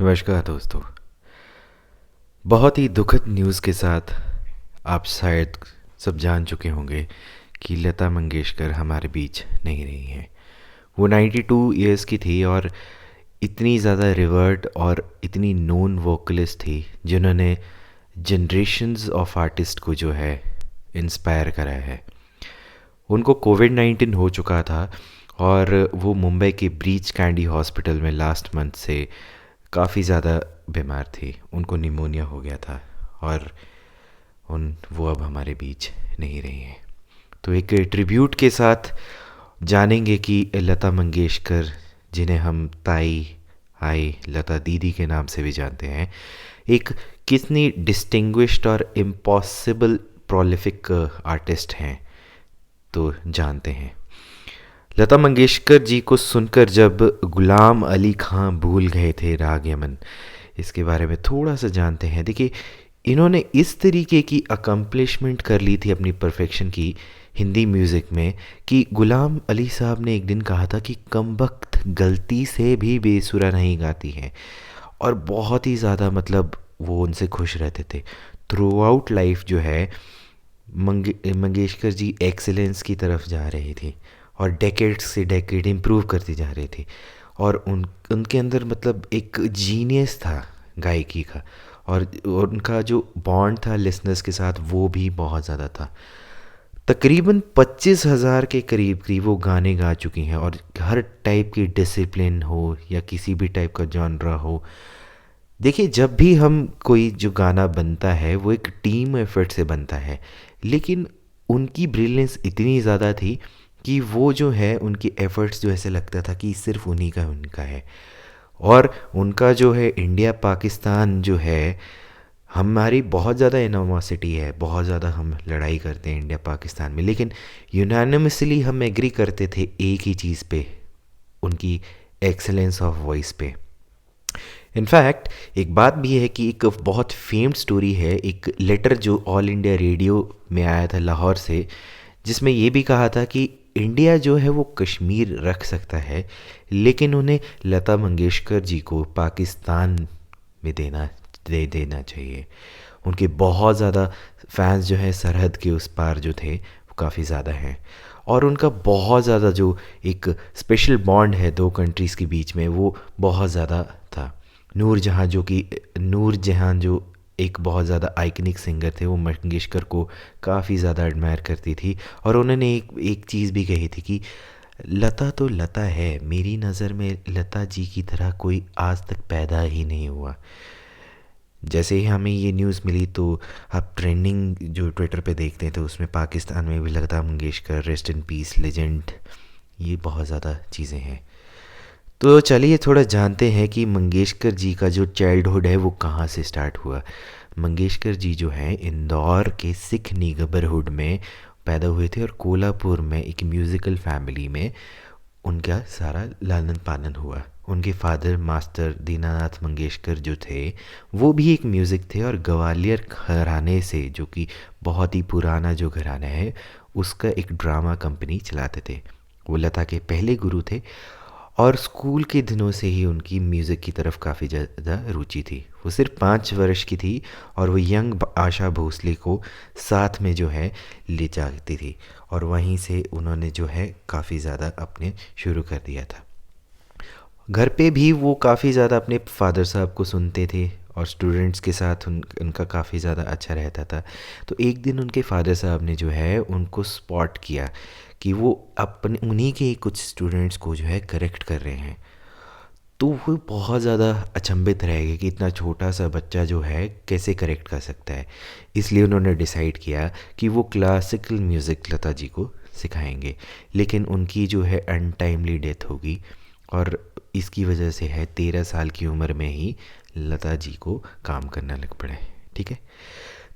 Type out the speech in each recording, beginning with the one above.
नमस्कार दोस्तों। बहुत ही दुखद न्यूज़ के साथ आप शायद सब जान चुके होंगे कि लता मंगेशकर हमारे बीच नहीं रही हैं। वो 92 इयर्स की थी और इतनी ज़्यादा रिवर्ड और इतनी नोन वोकलिस्ट थी जिन्होंने जनरेशन्स ऑफ आर्टिस्ट को जो है इंस्पायर करा है। उनको कोविड-19 हो चुका था और वो मुंबई के ब्रीच कैंडी हॉस्पिटल में लास्ट मंथ से काफ़ी ज़्यादा बीमार थी। उनको निमोनिया हो गया था और वो अब हमारे बीच नहीं रही हैं। तो एक ट्रिब्यूट के साथ जानेंगे कि लता मंगेशकर, जिन्हें हम ताई आई लता दीदी के नाम से भी जानते हैं, एक कितनी डिस्टिंग्विश्ड और इम्पॉसिबल प्रोलिफिक आर्टिस्ट हैं। तो जानते हैं। लता मंगेशकर जी को सुनकर जब गुलाम अली खां भूल गए थे राग यमन, इसके बारे में थोड़ा सा जानते हैं। देखिए, इन्होंने इस तरीके की अकम्पलिशमेंट कर ली थी अपनी परफेक्शन की हिंदी म्यूज़िक में कि गुलाम अली साहब ने एक दिन कहा था कि कमबख्त गलती से भी बेसुरा नहीं गाती हैं। और बहुत ही ज़्यादा मतलब वो उनसे खुश रहते थे। थ्रू आउट लाइफ जो है मंगेशकर जी एक्सेलेंस की तरफ जा रही थी और डेकेड से डेकेड इम्प्रूव करती जा रही थी। और उनके अंदर मतलब एक जीनियस था गायकी का। और उनका जो बॉन्ड था लिसनर्स के साथ वो भी बहुत ज़्यादा था। तकरीबन 25,000 के करीब करीब वो गाने गा चुकी हैं और हर टाइप की डिसिप्लिन हो या किसी भी टाइप का जॉनरा हो। देखिए, जब भी हम कोई जो गाना बनता है वो एक टीम एफर्ट से बनता है, लेकिन उनकी ब्रिलियंस इतनी ज़्यादा थी कि वो जो है उनकी एफर्ट्स जो ऐसे लगता था कि सिर्फ उन्हीं का उनका है। और उनका जो है इंडिया पाकिस्तान जो है, हमारी बहुत ज़्यादा एनोमोसिटी है, बहुत ज़्यादा हम लड़ाई करते हैं इंडिया पाकिस्तान में, लेकिन यूनानिमसली हम एग्री करते थे एक ही चीज़ पे, उनकी एक्सेलेंस ऑफ वॉइस पे। इनफैक्ट एक बात भी है कि एक बहुत फेम्ड स्टोरी है, एक लेटर जो ऑल इंडिया रेडियो में आया था लाहौर से, जिसमें ये भी कहा था कि इंडिया जो है वो कश्मीर रख सकता है, लेकिन उन्हें लता मंगेशकर जी को पाकिस्तान में दे देना चाहिए। उनके बहुत ज़्यादा फैंस जो है सरहद के उस पार जो थे वो काफ़ी ज़्यादा हैं। और उनका बहुत ज़्यादा जो एक स्पेशल बॉन्ड है दो कंट्रीज़ के बीच में वो बहुत ज़्यादा था। नूर जहाँ जो एक बहुत ज़्यादा आइकनिक सिंगर थे, वो मंगेशकर को काफ़ी ज़्यादा एडमायर करती थी। और उन्होंने एक चीज़ भी कही थी कि लता तो लता है, मेरी नज़र में लता जी की तरह कोई आज तक पैदा ही नहीं हुआ। जैसे ही हमें ये न्यूज़ मिली तो आप ट्रेंडिंग जो ट्विटर पे देखते हैं तो उसमें पाकिस्तान में भी Lata Mangeshkar rest in peace legend, ये बहुत ज़्यादा चीज़ें हैं। तो चलिए थोड़ा जानते हैं कि मंगेशकर जी का जो चाइल्डहुड है वो कहाँ से स्टार्ट हुआ। मंगेशकर जी जो हैं इंदौर के सिख निगबरहुड में पैदा हुए थे और कोल्हापुर में एक म्यूज़िकल फैमिली में उनका सारा लालन पालन हुआ। उनके फादर मास्टर दीनानाथ मंगेशकर जो थे वो भी एक म्यूज़िक थे और ग्वालियर घराने से, जो कि बहुत ही पुराना जो घराना है, उसका एक ड्रामा कंपनी चलाते थे। वो लता के पहले गुरु थे और स्कूल के दिनों से ही उनकी म्यूज़िक की तरफ काफ़ी ज़्यादा रुचि थी। वो सिर्फ 5 वर्ष की थी और वो यंग आशा भोसले को साथ में जो है ले जाती थी और वहीं से उन्होंने जो है काफ़ी ज़्यादा अपने शुरू कर दिया था। घर पे भी वो काफ़ी ज़्यादा अपने फादर साहब को सुनते थे और स्टूडेंट्स के साथ उनका काफ़ी ज़्यादा अच्छा रहता था। तो एक दिन उनके फादर साहब ने जो है उनको स्पॉट किया कि वो अपने उन्हीं के कुछ स्टूडेंट्स को जो है करेक्ट कर रहे हैं। तो वो बहुत ज़्यादा अचंभित रह गए कि इतना छोटा सा बच्चा जो है कैसे करेक्ट कर सकता है। इसलिए उन्होंने डिसाइड किया कि वो क्लासिकल म्यूज़िक लता जी को सिखाएंगे। लेकिन उनकी जो है अनटाइमली डेथ होगी और इसकी वजह से है 13 साल की उम्र में ही लता जी को काम करना लग पड़े। ठीक है।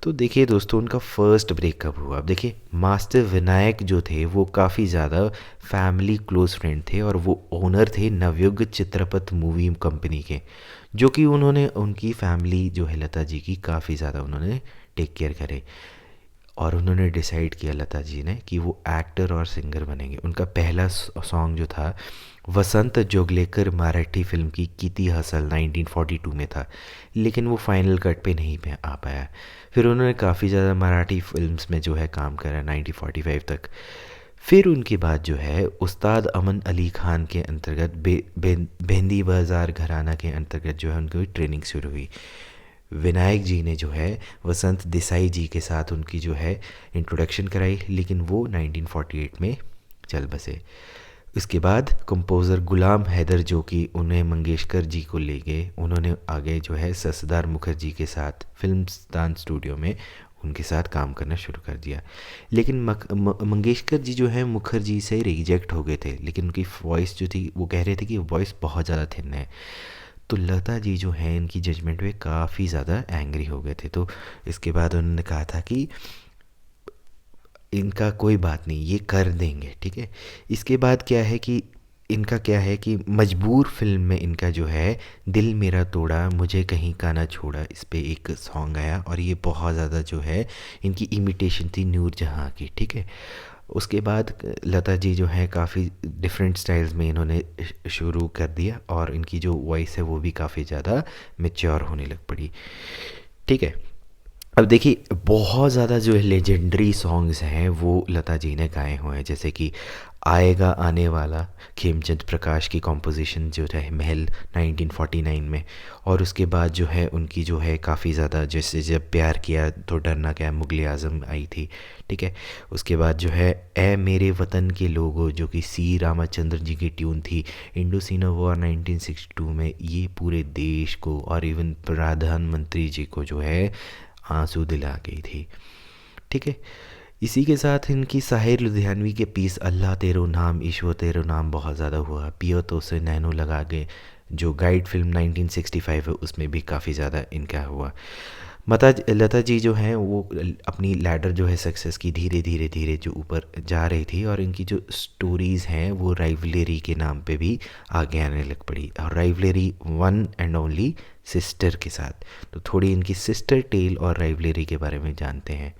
तो देखिए दोस्तों, उनका फर्स्ट ब्रेकअप हुआ। अब देखिए, मास्टर विनायक जो थे वो काफ़ी ज़्यादा फैमिली क्लोज फ्रेंड थे और वो ओनर थे नवयुग चित्रपट मूवी कंपनी के, जो कि उन्होंने उनकी फैमिली जो है लता जी की काफ़ी ज़्यादा उन्होंने टेक केयर करे। और उन्होंने डिसाइड किया लता जी ने कि वो एक्टर और सिंगर बनेंगे। उनका पहला सॉन्ग जो था वसंत जोगलेकर मराठी फिल्म की किती हसल 1942 में था, लेकिन वो फाइनल कट पे नहीं आ पाया। फिर उन्होंने काफ़ी ज़्यादा मराठी फिल्म्स में जो है काम करा 1945 तक। फिर उनके बाद जो है उस्ताद अमन अली खान के अंतर्गत भेंदी बाज़ार घराना के अंतर्गत जो है उनकी ट्रेनिंग शुरू हुई। विनायक जी ने जो है वसंत देसाई जी के साथ उनकी जो है इंट्रोडक्शन कराई, लेकिन वो 1948 में चल बसे। इसके बाद कंपोज़र गुलाम हैदर जो कि उन्हें मंगेशकर जी को ले गए, उन्होंने आगे जो है ससदार मुखर्जी के साथ फिल्मस्तान स्टूडियो में उनके साथ काम करना शुरू कर दिया। लेकिन मंगेशकर जी जो है मुखर्जी से रिजेक्ट हो गए थे, लेकिन उनकी वॉइस जो थी वो कह रहे थे कि वॉइस बहुत ज़्यादा थिन है। तो लता जी जो हैं इनकी जजमेंट में काफ़ी ज़्यादा एंग्री हो गए थे। तो इसके बाद उन्होंने कहा था कि इनका कोई बात नहीं, ये कर देंगे, ठीक है। इसके बाद क्या है कि इनका क्या है कि मजबूर फिल्म में इनका जो है दिल मेरा तोड़ा मुझे कहीं का ना छोड़ा, इस पे एक सॉन्ग आया और ये बहुत ज़्यादा जो है इनकी इमिटेशन थी नूर जहाँ की, ठीक है। उसके बाद लता जी जो है काफ़ी डिफरेंट स्टाइल्स में इन्होंने शुरू कर दिया और इनकी जो वॉइस है वो भी काफ़ी ज़्यादा मैच्योर होने लग पड़ी, ठीक है। अब देखिए बहुत ज़्यादा जो है लेजेंडरी सॉन्ग्स हैं वो लता जी ने गाए हुए हैं, जैसे कि आएगा आने वाला खेमचंद प्रकाश की कॉम्पोजिशन जो है महल 1949 में। और उसके बाद जो है उनकी जो है काफ़ी ज़्यादा जैसे जब प्यार किया तो डरना क्या मुगले आज़म आई थी, ठीक है। उसके बाद जो है ए मेरे वतन के लोगों जो कि सी रामाचंद्र जी की ट्यून थी, इंडोसीना वॉर 1962 में ये पूरे देश को और इवन प्रधानमंत्री जी को जो है आंसू दिला गई थी, ठीक है। इसी के साथ इनकी साहिर लुधियानवी के पीस अल्लाह तेरो नाम ईश्वर तेरो नाम बहुत ज़्यादा हुआ। पियो तो से नैनो लगा गए जो गाइड फिल्म 1965 है उसमें भी काफ़ी ज़्यादा इनका हुआ। लता जी जो हैं वो अपनी लैडर जो है सक्सेस की धीरे धीरे धीरे जो ऊपर जा रही थी और इनकी जो स्टोरीज़ हैं वो राइवलरी के नाम पे भी आगे आने लग पड़ी, और rivalry one and only sister के साथ। तो थोड़ी इनकी सिस्टर टेल और राइवलरी के बारे में जानते हैं।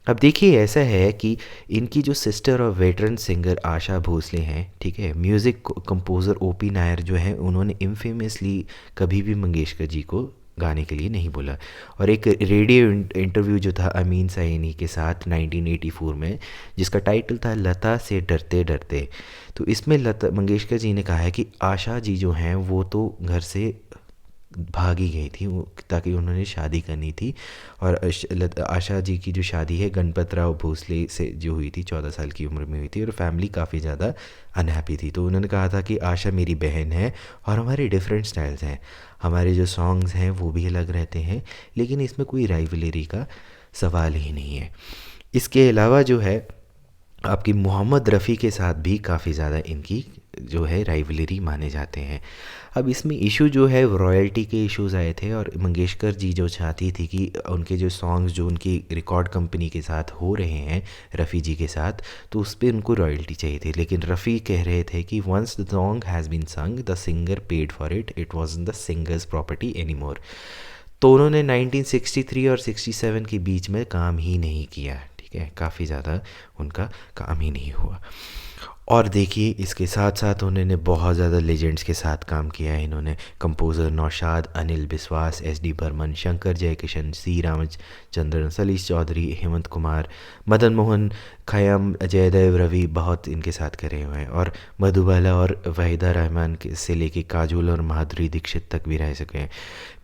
अब देखिए ऐसा है कि इनकी जो सिस्टर और वेटरन सिंगर आशा भोसले हैं, ठीक है, म्यूज़िक कंपोज़र ओपी नायर जो है उन्होंने इनफेमसली कभी भी मंगेशकर जी को गाने के लिए नहीं बोला। और एक रेडियो इंटरव्यू जो था अमीन सैनी के साथ 1984 में, जिसका टाइटल था लता से डरते डरते, तो इसमें लता मंगेशकर जी ने कहा है कि आशा जी जो हैं वो तो घर से भागी गई थी वो, ताकि उन्होंने शादी करनी थी। और आशा जी की जो शादी है गणपत राव भोसले से जो हुई थी 14 साल की उम्र में हुई थी, और फैमिली काफ़ी ज़्यादा अनहैप्पी थी। तो उन्होंने कहा था कि आशा मेरी बहन है और हमारे डिफरेंट स्टाइल्स हैं, हमारे जो सॉन्ग्स हैं वो भी अलग रहते हैं, लेकिन इसमें कोई राइवलरी का सवाल ही नहीं है। इसके अलावा जो है आपकी मोहम्मद रफ़ी के साथ भी काफ़ी ज़्यादा इनकी जो है राइवलरी माने जाते हैं। अब इसमें इशू जो है रॉयल्टी के इश्यूज़ आए थे, और मंगेशकर जी जो चाहती थी कि उनके जो सॉन्ग्स जो उनकी रिकॉर्ड कंपनी के साथ हो रहे हैं रफ़ी जी के साथ, तो उस पर उनको रॉयल्टी चाहिए थी। लेकिन रफ़ी कह रहे थे कि once the song has been sung the singer paid for it, it was the singer's property any more. तो उन्होंने 1963 और 67 के बीच में काम ही नहीं किया, ठीक है, काफ़ी ज़्यादा उनका काम ही नहीं हुआ। और देखिए इसके साथ साथ उन्होंने बहुत ज़्यादा लेजेंड्स के साथ काम किया है। इन्होंने कंपोज़र नौशाद, अनिल बिस्वास, एस डी बर्मन, शंकर जयकिशन, सी रामचंद्रन, सलीस चौधरी, हेमंत कुमार, मदन मोहन, खयाम, जयदेव, रवि बहुत इनके साथ करे हुए हैं। और मधुबाला और वहीदा रहमान से लेके काजोल और माधुरी दीक्षित तक भी रह सके हैं।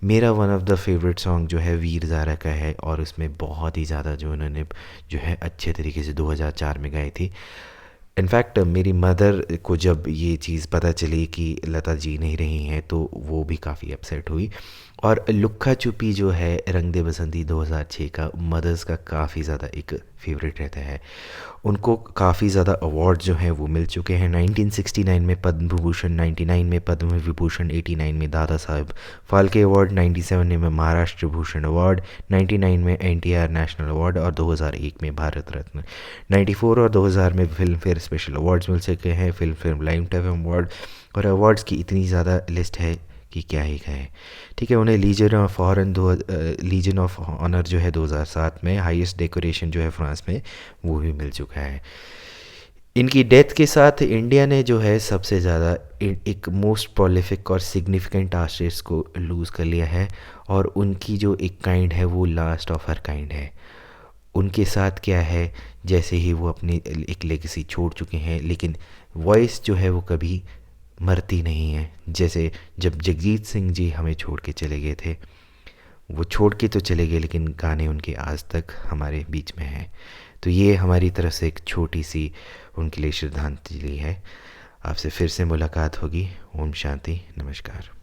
मेरा one of the favourite song जो है वीर ज़ारा का है, और उसमें बहुत ही ज़्यादा जो उन्होंने जो है अच्छे तरीके से 2004 में गाई थी। इनफैक्ट मेरी मदर को जब ये चीज़ पता चली कि लता जी नहीं रही हैं तो वो भी काफ़ी अपसेट हुई। और लुक्का छुपी जो है रंग दे बसंती 2006 का मदर्स का काफ़ी ज़्यादा एक फेवरेट रहता है। उनको काफ़ी ज़्यादा अवार्ड जो हैं वो मिल चुके हैं। 1969 में पद्म भूषण, 99 में पद्म विभूषण, 89 में दादा साहब फाल्के अवार्ड, 97 में महाराष्ट्र भूषण अवार्ड, 99 में एनटीआर नेशनल अवार्ड और 2001 में भारत रत्न। 94 और 2000 में फिल्म फेयर स्पेशल अवार्ड्स मिल सके हैं, film fair life time award. और अवार्ड्स की इतनी ज़्यादा लिस्ट है कि क्या ही कहें, ठीक है। उन्हें लीजन ऑफ ऑनर जो है 2007 में, हाईएस्ट डेकोरेशन जो है फ्रांस में वो भी मिल चुका है। इनकी डेथ के साथ इंडिया ने जो है सबसे ज़्यादा एक मोस्ट प्रोलिफिक और सिग्निफिकेंट आर्टिस्ट को लूज़ कर लिया है। और उनकी जो एक काइंड है वो लास्ट ऑफ हर काइंड है। उनके साथ क्या है, जैसे ही वो अपनी एक लेगेसी छोड़ चुके हैं, लेकिन वॉइस जो है वो कभी मरती नहीं है। जैसे जब जगजीत सिंह जी हमें छोड़ के चले गए थे, वो छोड़ के तो चले गए लेकिन गाने उनके आज तक हमारे बीच में हैं। तो ये हमारी तरफ से एक छोटी सी उनके लिए श्रद्धांजलि है। आपसे फिर से मुलाकात होगी। ओम शांति, नमस्कार।